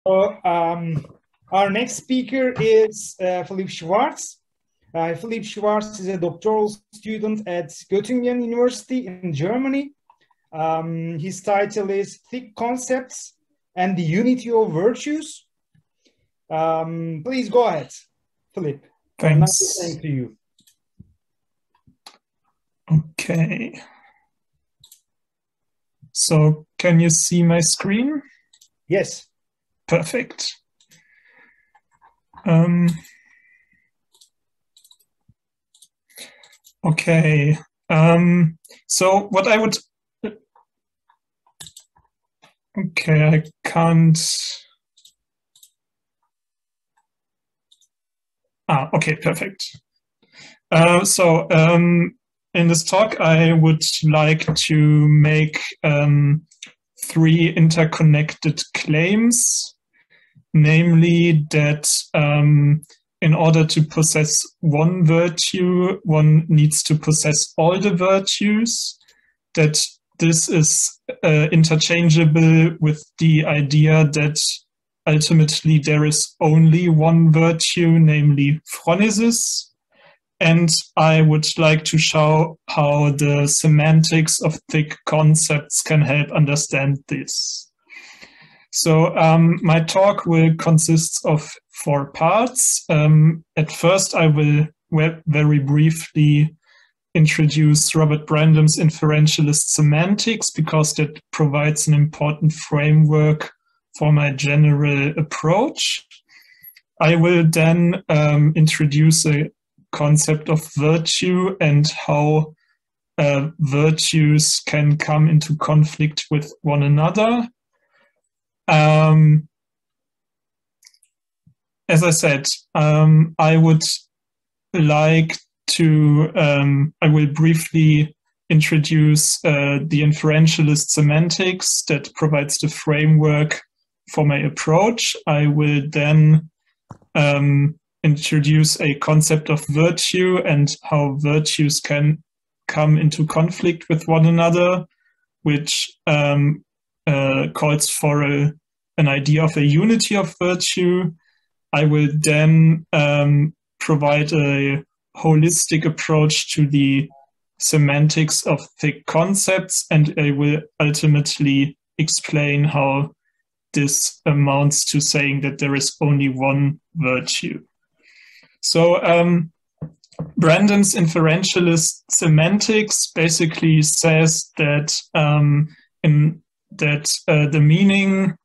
So, our next speaker is Philipp Schwarz. Philipp Schwarz is a doctoral student at Göttingen University in Germany. His title is Thick Concepts and the Unity of Virtues. Please go ahead, Philipp. I'm not Thanks. listening to you. Okay. So can you see my screen? Yes. Perfect. Okay. So what I would... Okay, I can't... Okay, perfect. In this talk, I would like to make three interconnected claims, namely that in order to possess one virtue, one needs to possess all the virtues, that this is interchangeable with the idea that ultimately there is only one virtue, namely phronesis. And I would like to show how the semantics of thick concepts can help understand this. So my talk will consist of 4 parts. At first, I will very briefly introduce Robert Brandam's inferentialist semantics, because that provides an important framework for my general approach. I will then introduce a concept of virtue and how virtues can come into conflict with one another. As I said, I would like to, I will briefly introduce the inferentialist semantics that provides the framework for my approach. I will then introduce a concept of virtue and how virtues can come into conflict with one another, which calls for an idea of a unity of virtue. I will then provide a holistic approach to the semantics of thick concepts, and I will ultimately explain how this amounts to saying that there is only one virtue. So Brandam's inferentialist semantics basically says that the meaning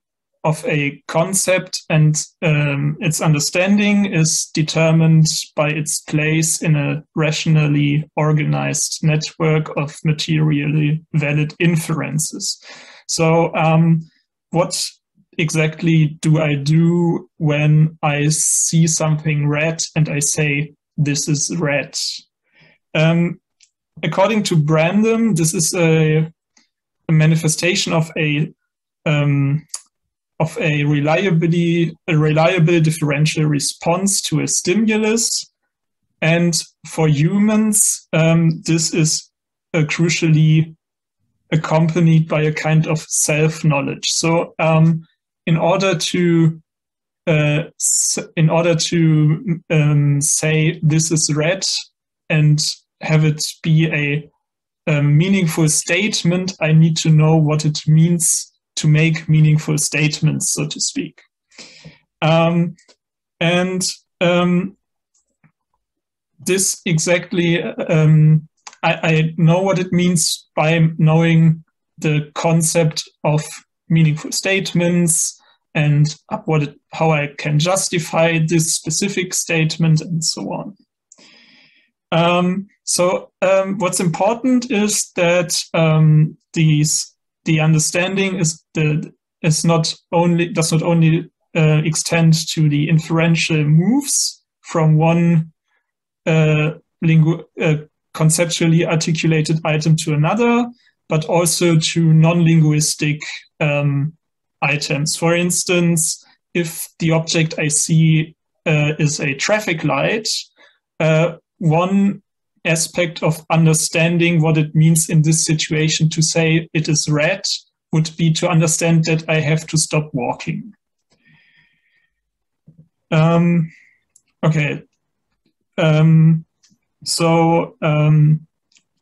of a concept and its understanding is determined by its place in a rationally organized network of materially valid inferences. So what exactly do I do when I see something red and I say, this is red? According to Brandam, this is a manifestation of a reliable differential response to a stimulus. And for humans, this is crucially accompanied by a kind of self-knowledge. So in order to say this is red and have it be a meaningful statement, I need to know what it means to make meaningful statements, so to speak. This exactly, I know what it means by knowing the concept of meaningful statements and how I can justify this specific statement and so on. What's important is that the understanding does not only extend to the inferential moves from one conceptually articulated item to another, but also to non-linguistic items. For instance, if the object I see is a traffic light, one aspect of understanding what it means in this situation to say it is red would be to understand that I have to stop walking. Okay. So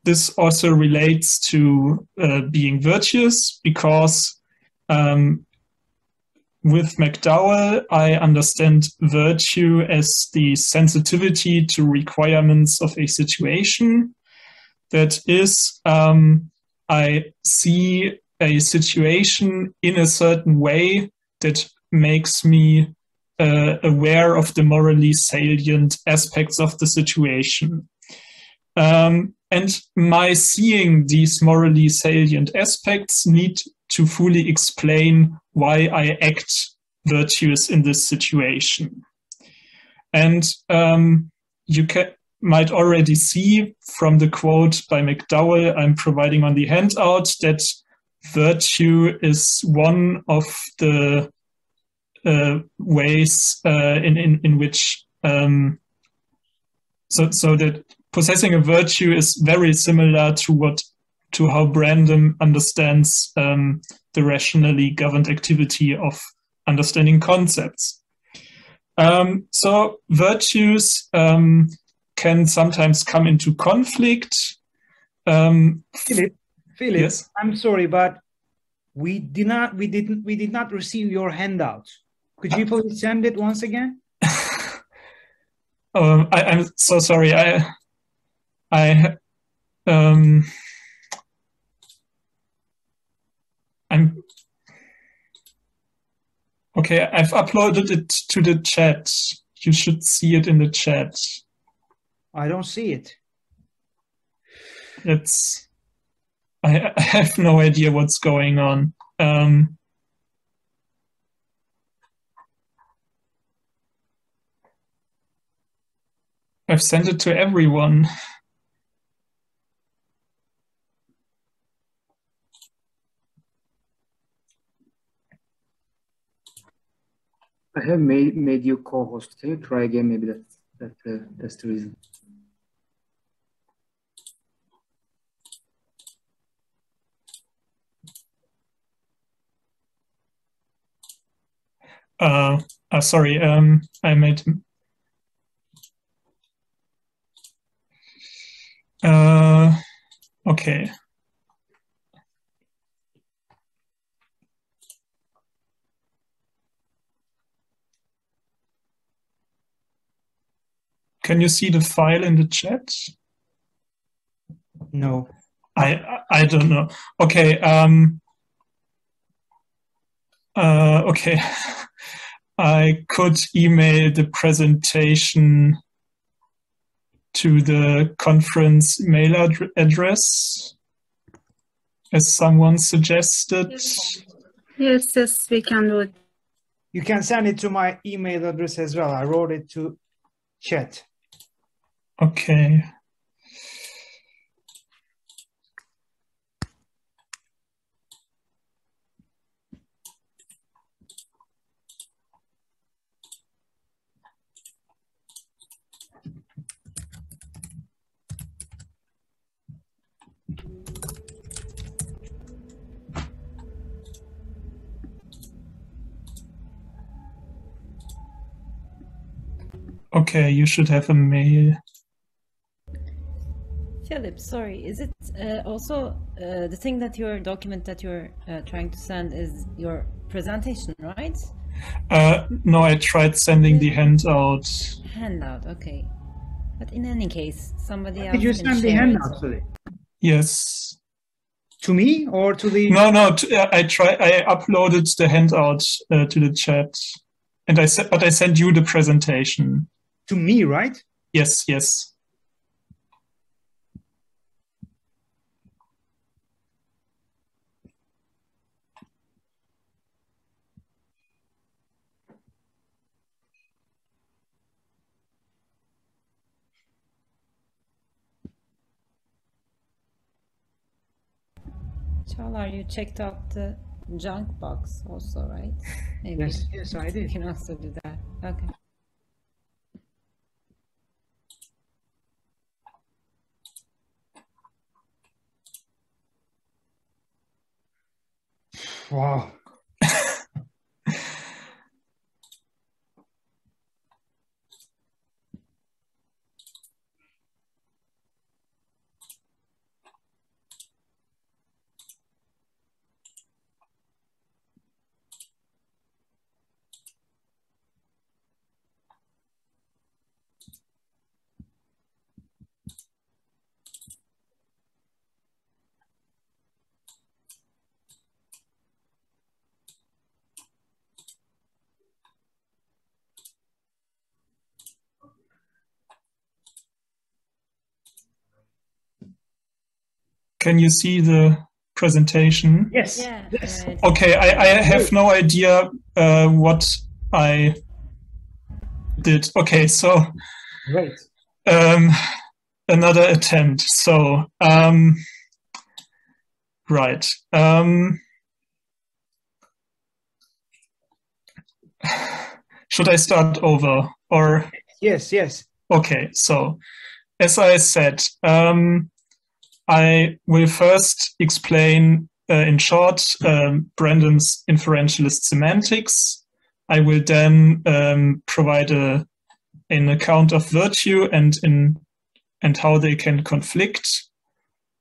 this also relates to being virtuous because with McDowell, I understand virtue as the sensitivity to requirements of a situation. That is, I see a situation in a certain way that makes me aware of the morally salient aspects of the situation. And my seeing these morally salient aspects need to fully explain why I act virtuous in this situation. And you might already see from the quote by McDowell I'm providing on the handout that virtue is one of the ways in which so that possessing a virtue is very similar to how Brandon understands the rationally governed activity of understanding concepts. So virtues can sometimes come into conflict. Philip, yes? I'm sorry, but we did not receive your handout. Could you please send it once again? I'm so sorry. I'm okay. I've uploaded it to the chat. You should see it in the chat. I don't see it. I have no idea what's going on. I've sent it to everyone. I have made you co-host. Can you try again? Maybe that's the reason. Sorry. I made. Okay. Can you see the file in the chat? No. I don't know. Okay. Okay. I could email the presentation to the conference mail address, as someone suggested. Yes, we can do it. You can send it to my email address as well. I wrote it to chat. Okay. Okay, you should have a mail. Philip, sorry, is it also the thing that your document that you're trying to send is your presentation, right? No, I tried sending the handout. Handout, okay. But in any case, somebody else Did you can send the share handout, it. Philip? Yes. To me or to the? No. I uploaded the handout to the chat, and but I sent you the presentation. To me, right? Yes. Çağlar, you checked out the junk box also, right? Maybe. Yes, I did. You can also do that. Okay. Wow. Can you see the presentation? Yes. Yeah. Yes. Okay, I have no idea what I did. Okay, so Great. another attempt. So, right. Should I start over or? Yes, yes. Okay, so as I said, I will first explain in short Brandon's inferentialist semantics. I will then provide an account of virtue and how they can conflict.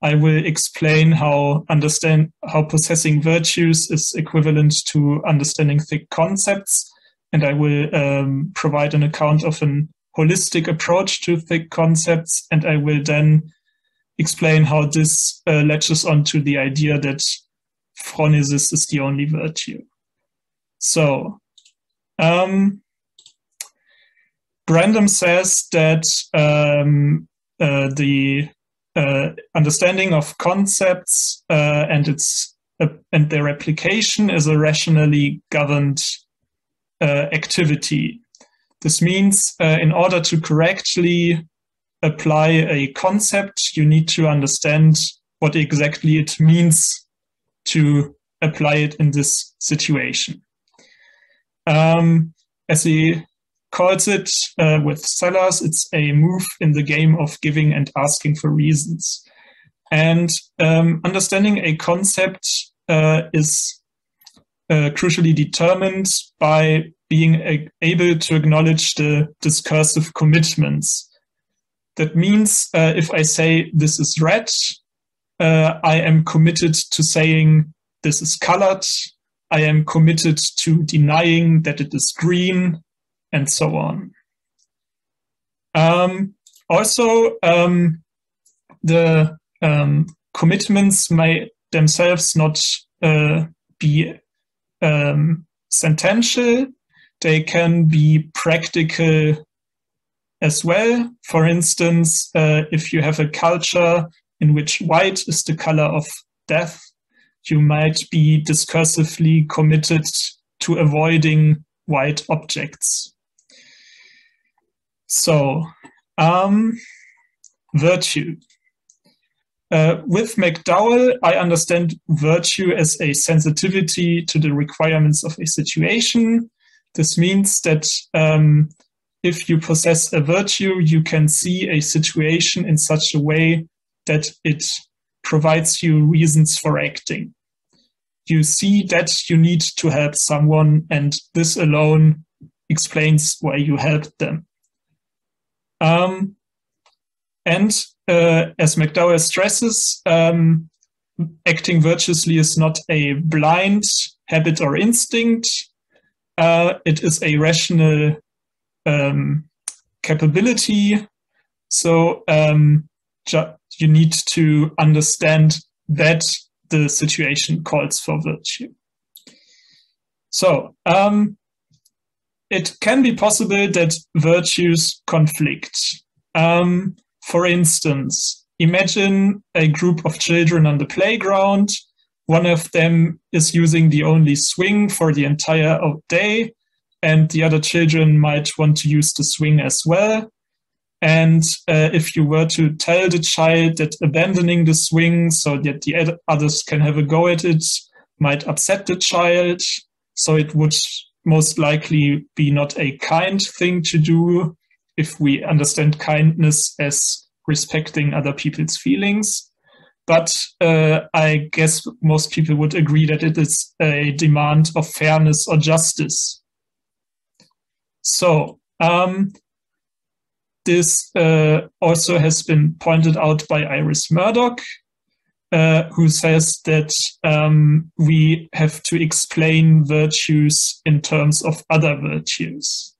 I will explain how possessing virtues is equivalent to understanding thick concepts, and I will provide an account of an holistic approach to thick concepts, and I will then explain how this latches onto the idea that phronesis is the only virtue. So, Brandon says that the understanding of concepts and their application is a rationally governed activity. This means in order to correctly apply a concept, you need to understand what exactly it means to apply it in this situation. As he calls it with Sellers, it's a move in the game of giving and asking for reasons. And understanding a concept is crucially determined by being able to acknowledge the discursive commitments. That means if I say this is red, I am committed to saying this is colored, I am committed to denying that it is green, and so on. Also, the commitments may themselves not be sentential. They can be practical as well. For instance, if you have a culture in which white is the color of death, you might be discursively committed to avoiding white objects. So, virtue. With McDowell, I understand virtue as a sensitivity to the requirements of a situation. This means that if you possess a virtue, you can see a situation in such a way that it provides you reasons for acting. You see that you need to help someone, and this alone explains why you helped them. And as McDowell stresses, acting virtuously is not a blind habit or instinct. It is a rational capability. So you need to understand that the situation calls for virtue. So it can be possible that virtues conflict. For instance, imagine a group of children on the playground. One of them is using the only swing for the entire day, and the other children might want to use the swing as well. And if you were to tell the child that abandoning the swing so that the others can have a go at it might upset the child, so it would most likely be not a kind thing to do if we understand kindness as respecting other people's feelings. But I guess most people would agree that it is a demand of fairness or justice. So this also has been pointed out by Iris Murdoch, who says that we have to explain virtues in terms of other virtues.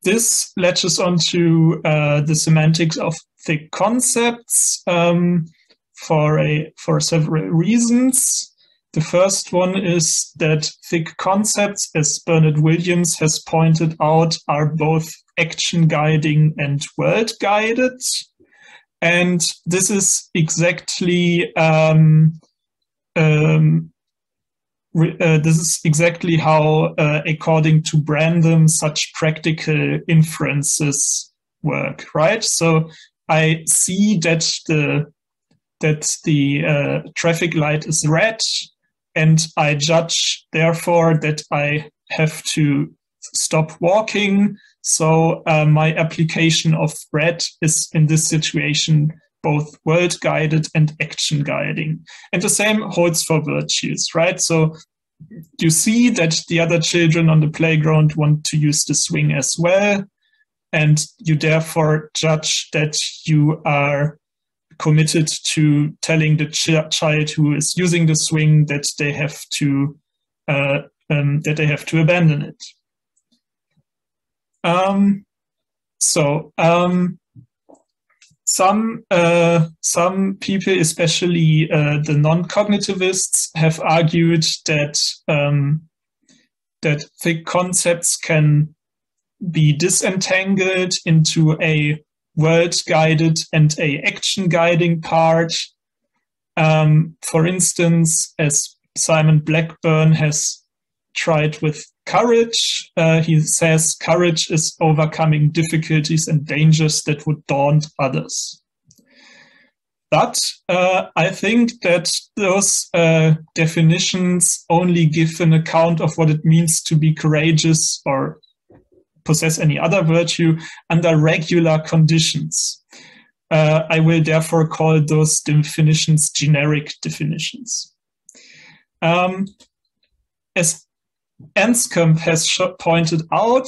This latches onto the semantics of thick concepts for several reasons. The first one is that thick concepts, as Bernard Williams has pointed out, are both action guiding and world guided. And this is exactly how, according to Brandom, such practical inferences work, right? So I see that the traffic light is red, and I judge, therefore, that I have to stop walking. So my application of red is, in this situation, both world guided and action guiding. And the same holds for virtues, right? So you see that the other children on the playground want to use the swing as well, and you therefore judge that you are committed to telling the child who is using the swing that they have to abandon it. Some people, especially the non-cognitivists, have argued that that thick concepts can be disentangled into a world-guided and a action-guiding part. For instance, as Simon Blackburn has tried with courage, he says courage is overcoming difficulties and dangers that would daunt others. But I think that those definitions only give an account of what it means to be courageous or possess any other virtue under regular conditions. I will therefore call those definitions generic definitions. As Anscombe has pointed out,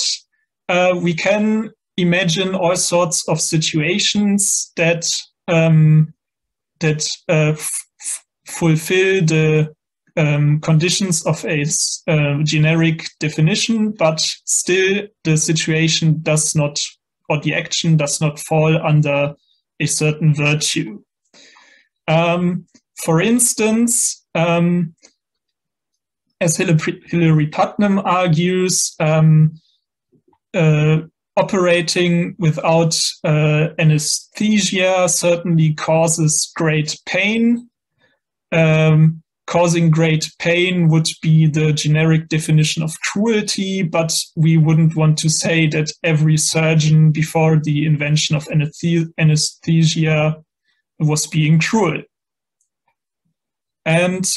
we can imagine all sorts of situations that fulfill the conditions of a generic definition, but still the situation does not, or the action does not fall under a certain virtue. For instance, as Hilary Putnam argues, operating without anesthesia certainly causes great pain. Causing great pain would be the generic definition of cruelty, but we wouldn't want to say that every surgeon before the invention of anesthesia was being cruel. And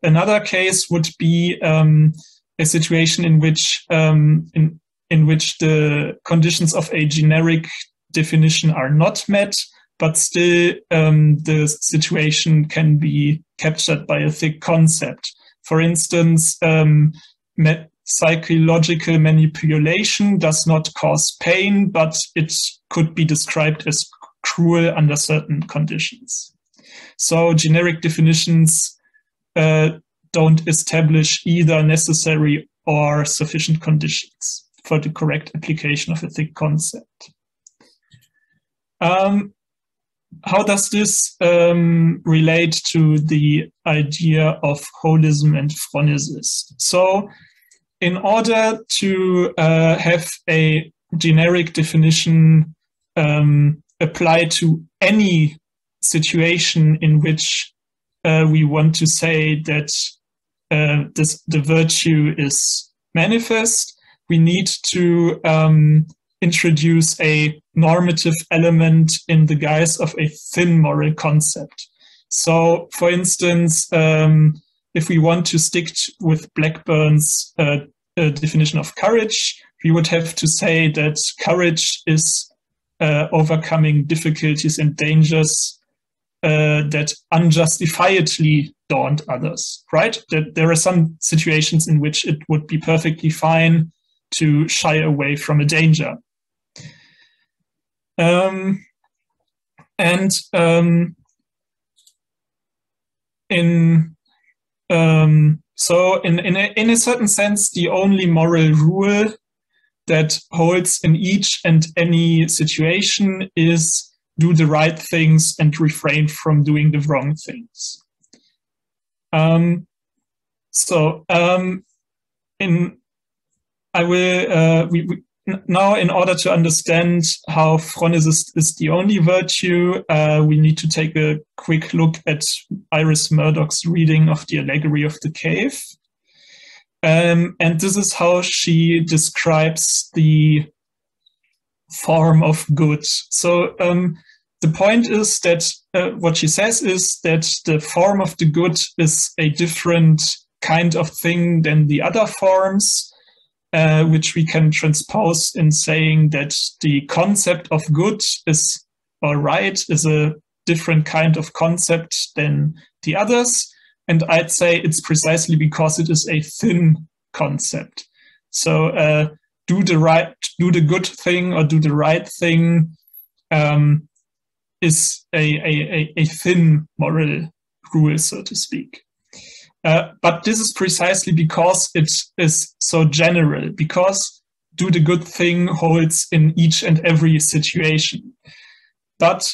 another case would be a situation in which the conditions of a generic definition are not met, but still the situation can be captured by a thick concept. For instance, psychological manipulation does not cause pain, but it could be described as cruel under certain conditions. So generic definitions don't establish either necessary or sufficient conditions for the correct application of a thick concept. How does this relate to the idea of holism and phronesis? So in order to have a generic definition apply to any situation in which we want to say that the virtue is manifest, we need to introduce a normative element in the guise of a thin moral concept. So, for instance, if we want to stick with Blackburn's definition of courage, we would have to say that courage is overcoming difficulties and dangers that unjustifiably daunt others, right? That there are some situations in which it would be perfectly fine to shy away from a danger. So in a certain sense, the only moral rule that holds in each and any situation is do the right things and refrain from doing the wrong things. now, in order to understand how phronesis is the only virtue, we need to take a quick look at Iris Murdoch's reading of the Allegory of the Cave. And this is how she describes the form of good. So the point is that what she says is that the form of the good is a different kind of thing than the other forms, which we can transpose in saying that the concept of good is, or right, is a different kind of concept than the others. And I'd say it's precisely because it is a thin concept. So do the good thing or do the right thing is a thin moral rule, so to speak. But this is precisely because it is so general, because do the good thing holds in each and every situation. But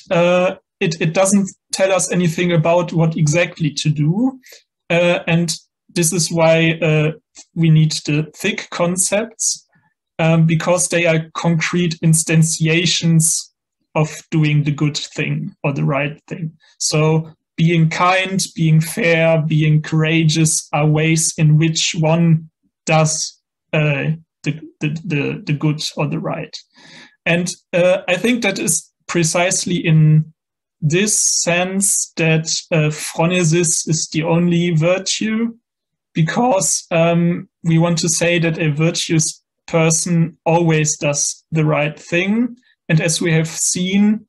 it doesn't tell us anything about what exactly to do. And this is why we need the thick concepts, because they are concrete instantiations of doing the good thing or the right thing. So being kind, being fair, being courageous are ways in which one does the good or the right. And I think that is precisely in this sense that phronesis is the only virtue, because we want to say that a virtuous person always does the right thing. And as we have seen,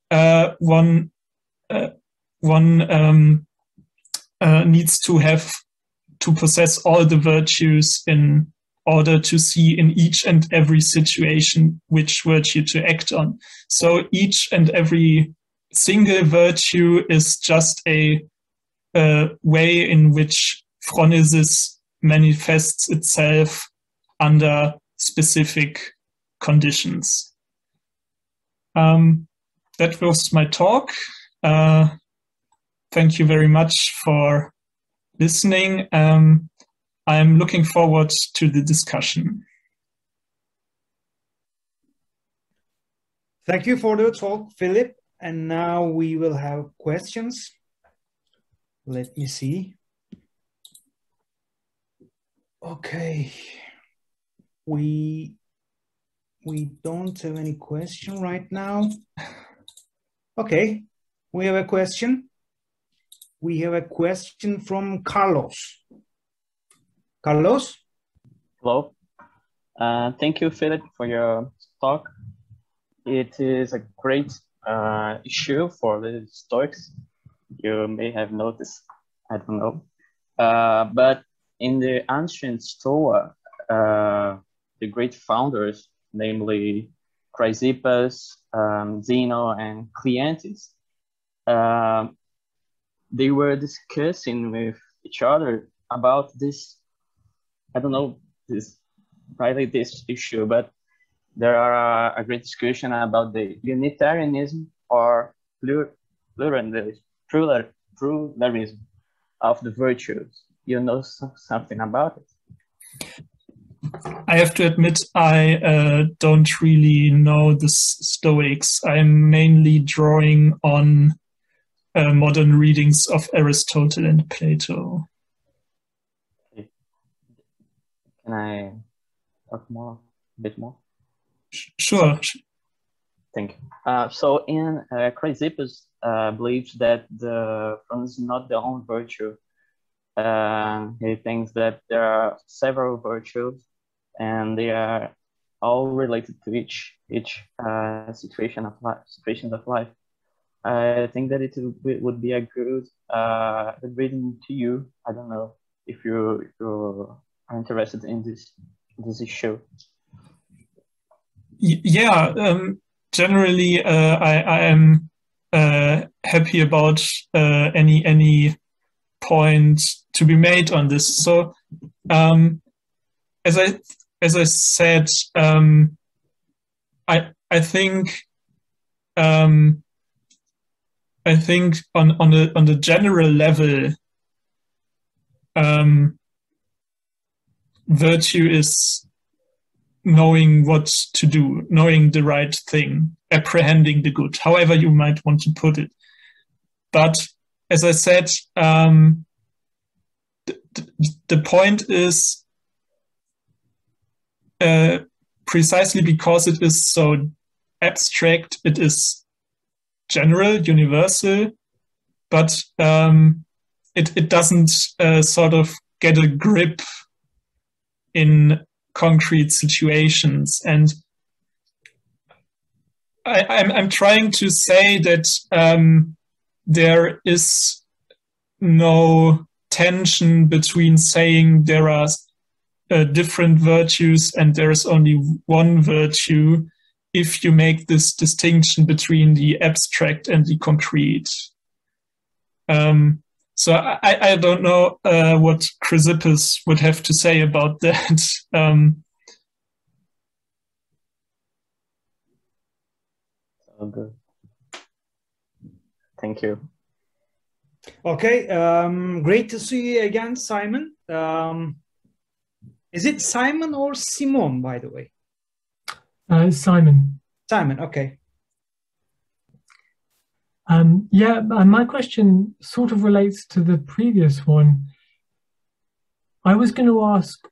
one needs to possess all the virtues in order to see in each and every situation which virtue to act on. So each and every single virtue is just a way in which phronesis manifests itself under specific conditions. That was my talk. Thank you very much for listening. I'm looking forward to the discussion. Thank you for the talk, Philip. And now we will have questions. Let me see. Okay. We don't have any question right now. Okay, we have a question. We have a question from Carlos. Carlos? Hello. Thank you, Philip, for your talk. It is a great issue for the Stoics. You may have noticed, I don't know. But in the ancient Stoa, the great founders, namely Chrysippus, Zeno, and Cleanthes, they were discussing with each other about this, I don't know, this issue, but there are a great discussion about the Unitarianism or pluralism of the virtues. You know something about it? I have to admit, I don't really know the Stoics. I'm mainly drawing on modern readings of Aristotle and Plato. Okay. Can I talk a bit more? Sure. Thank you. So in Chrysippus believes that the phronesis is not the only virtue. He thinks that there are several virtues and they are all related to each situations of life. I think that it would be a good reading to you. I don't know if you are interested in this issue. Yeah, generally I am happy about any point to be made on this. So as I said, I think on the general level, virtue is knowing what to do, knowing the right thing, apprehending the good, however you might want to put it. But as I said, the point is precisely because it is so abstract, it is general, universal, but it doesn't sort of get a grip in concrete situations. And I'm trying to say that there is no tension between saying there are different virtues and there is only one virtue if you make this distinction between the abstract and the concrete. So I don't know what Chrysippus would have to say about that. Okay. Thank you. Okay, great to see you again, Simon. Is it Simon or Simon, by the way? Simon. Simon, okay. Yeah, my question sort of relates to the previous one. I was going to ask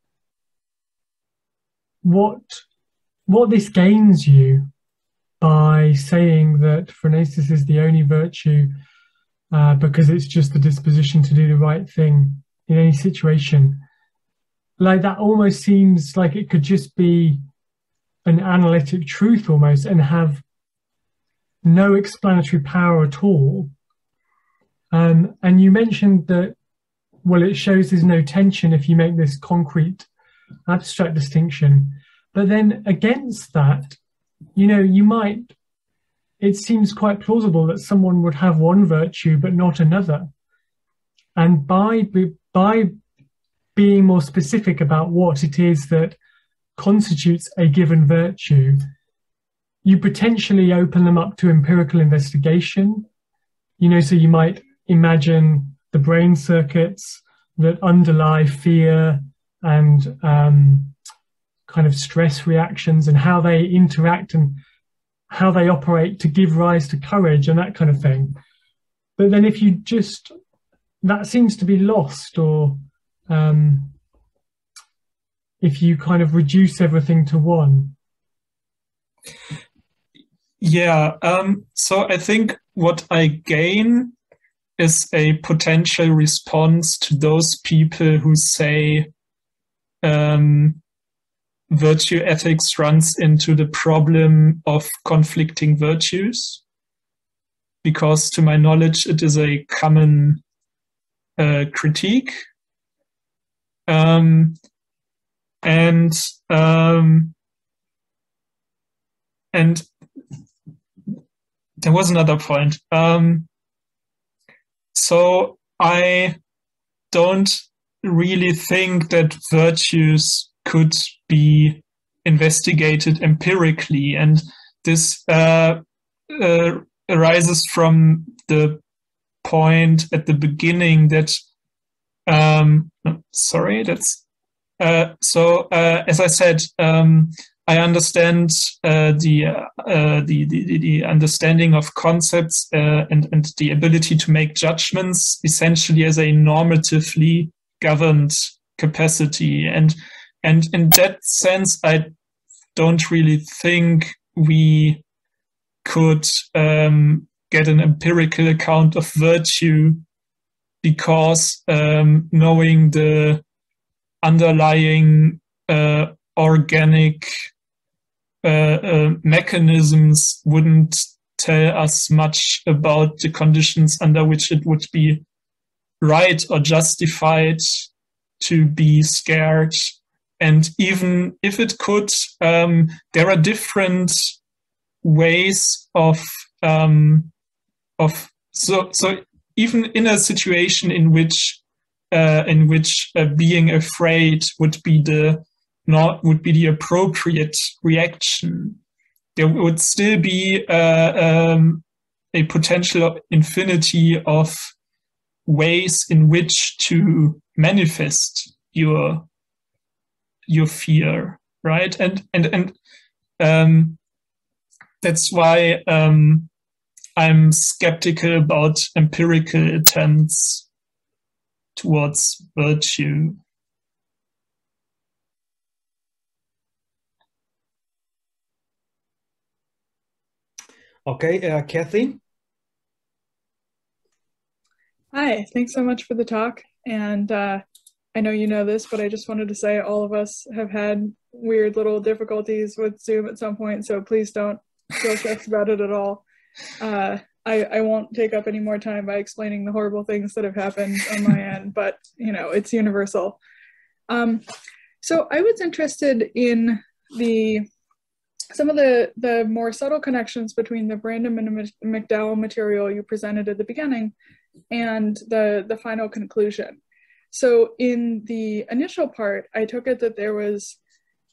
what this gains you by saying that phronesis is the only virtue because it's just the disposition to do the right thing in any situation. Like, that almost seems like it could just be an analytic truth almost and have no explanatory power at all. And you mentioned that, well, it shows there's no tension if you make this concrete abstract distinction. But then against that, you know, it seems quite plausible that someone would have one virtue but not another. And by being more specific about what it is that constitutes a given virtue, you potentially open them up to empirical investigation. You know, so you might imagine the brain circuits that underlie fear and kind of stress reactions and how they interact and how they operate to give rise to courage and that kind of thing. But then if you just, that seems to be lost, or if you kind of reduce everything to one. Yeah, so I think what I gain is a potential response to those people who say virtue ethics runs into the problem of conflicting virtues, because to my knowledge it is a common critique. And there was another point. So I don't really think that virtues could be investigated empirically, and this arises from the point at the beginning that as I said, I understand the understanding of concepts and the ability to make judgments essentially as a normatively governed capacity, and in that sense, I don't really think we could get an empirical account of virtue, because knowing the underlying organic mechanisms wouldn't tell us much about the conditions under which it would be right or justified to be scared. And even if it could, there are different ways of so even in a situation in which being afraid would be the appropriate reaction, there would still be a potential infinity of ways in which to manifest your fear. right? And that's why I'm skeptical about empirical attempts towards virtue. Okay, Kathy. Hi, thanks so much for the talk. And I know you know this, but I just wanted to say all of us have had weird little difficulties with Zoom at some point, so please don't feel stressed about it at all. I won't take up any more time by explaining the horrible things that have happened on my end, but you know, it's universal. So I was interested in some of the more subtle connections between the Brandom and McDowell material you presented at the beginning and the final conclusion. So in the initial part, I took it that there was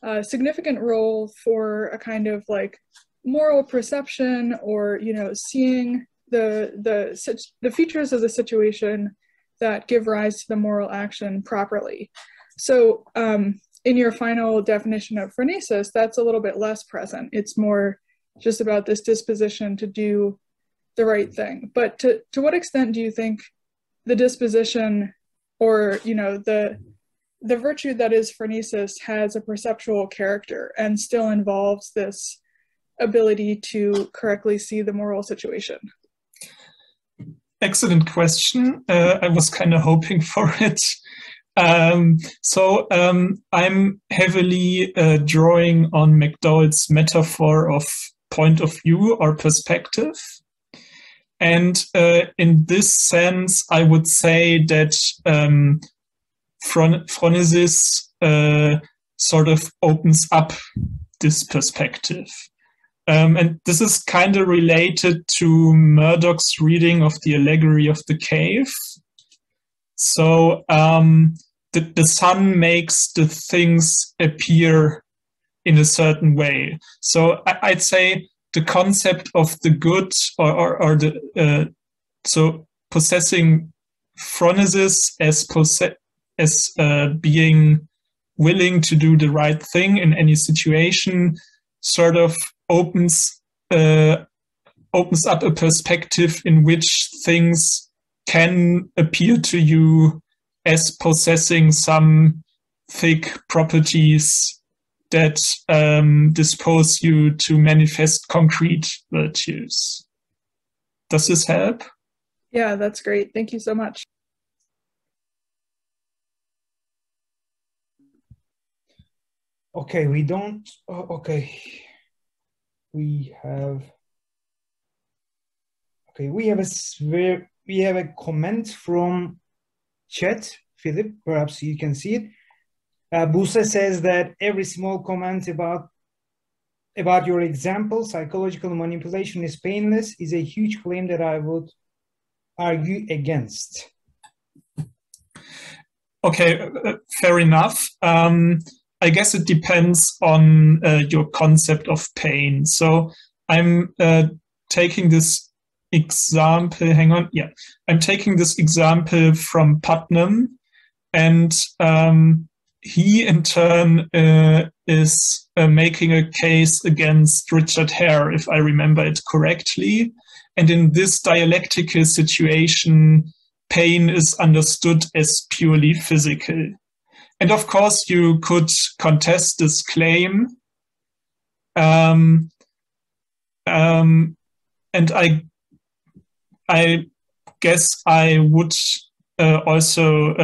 a significant role for a kind of like moral perception, or you know, seeing the features of the situation that give rise to the moral action properly. So in your final definition of phronesis, that's a little bit less present. It's more just about this disposition to do the right thing. But to what extent do you think the disposition, or you know, the virtue that is phronesis has a perceptual character and still involves this ability to correctly see the moral situation? Excellent question. I was kind of hoping for it. So I'm heavily drawing on McDowell's metaphor of point of view or perspective. And in this sense, I would say that phronesis sort of opens up this perspective. And this is kind of related to Murdoch's reading of the allegory of the cave. So the sun makes the things appear in a certain way. So I'd say the concept of the good, or the so possessing phronesis as being willing to do the right thing in any situation, sort of opens up a perspective in which things can appear to you as possessing some thick properties that dispose you to manifest concrete virtues. Does this help? Yeah, that's great. Thank you so much. Okay, we don't. Okay, we have. Okay, we have a comment from chat. Philip, perhaps you can see it. Buse says that every small comment about your example, psychological manipulation is painless, is a huge claim that I would argue against. Okay, fair enough. I guess it depends on your concept of pain. So I'm taking this example, hang on, yeah. I'm taking this example from Putnam, and he in turn is making a case against Richard Hare, if I remember it correctly. And in this dialectical situation, pain is understood as purely physical. And of course, you could contest this claim. And I guess I would also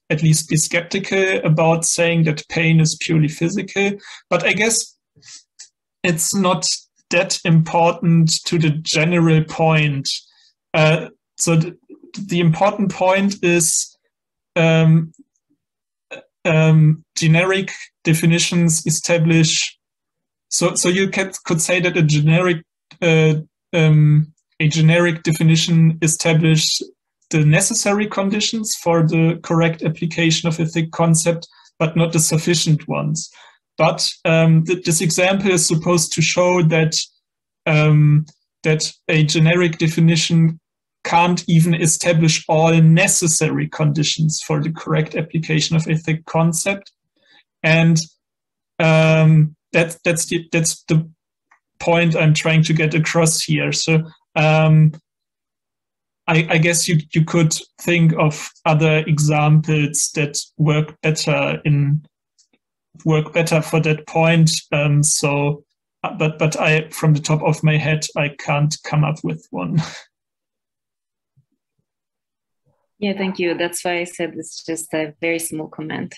at least be skeptical about saying that pain is purely physical. But I guess it's not that important to the general point. So the important point is generic definitions establish. So you could say that a generic definition establishes the necessary conditions for the correct application of a thick concept, but not the sufficient ones. But this example is supposed to show that that a generic definition can't even establish all necessary conditions for the correct application of a thick concept. And that's the point I'm trying to get across here. So I guess you could think of other examples that work better for that point. But I, from the top of my head, I can't come up with one. Yeah, thank you. That's why I said it's just a very small comment.